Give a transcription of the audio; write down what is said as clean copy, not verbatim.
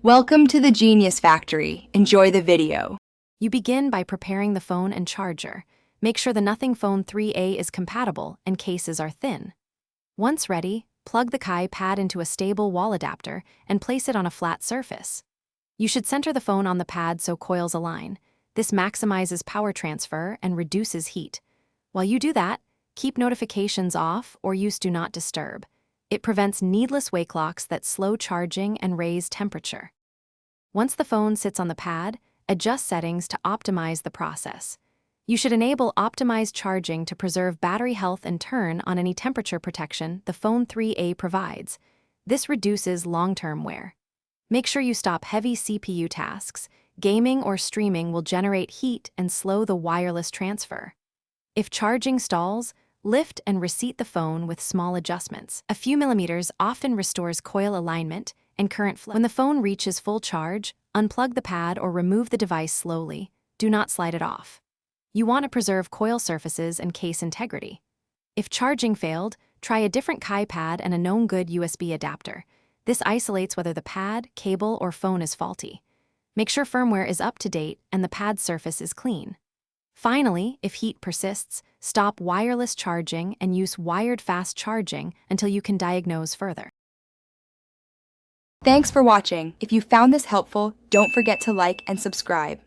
Welcome to the Genius Factory. Enjoy the video. You begin by preparing the phone and charger. Make sure the Nothing Phone 3A is compatible and cases are thin. Once ready, plug the Kai pad into a stable wall adapter and place it on a flat surface. You should center the phone on the pad so coils align. This maximizes power transfer and reduces heat. While you do that, keep notifications off or use Do Not Disturb. It prevents needless wake clocks that slow charging and raise temperature. Once the phone sits on the pad, adjust settings to optimize the process. You should enable optimized charging to preserve battery health and turn on any temperature protection the Phone 3A provides. This reduces long-term wear. Make sure you stop heavy CPU tasks. Gaming or streaming will generate heat and slow the wireless transfer. If charging stalls, lift and reseat the phone with small adjustments. A few millimeters often restores coil alignment and current flow. When the phone reaches full charge, unplug the pad or remove the device slowly. Do not slide it off. You want to preserve coil surfaces and case integrity. If charging failed, try a different Kai pad and a known good USB adapter. This isolates whether the pad, cable, or phone is faulty. Make sure firmware is up to date and the pad surface is clean. Finally, if heat persists, stop wireless charging and use wired fast charging until you can diagnose further. Thanks for watching. If you found this helpful, don't forget to like and subscribe.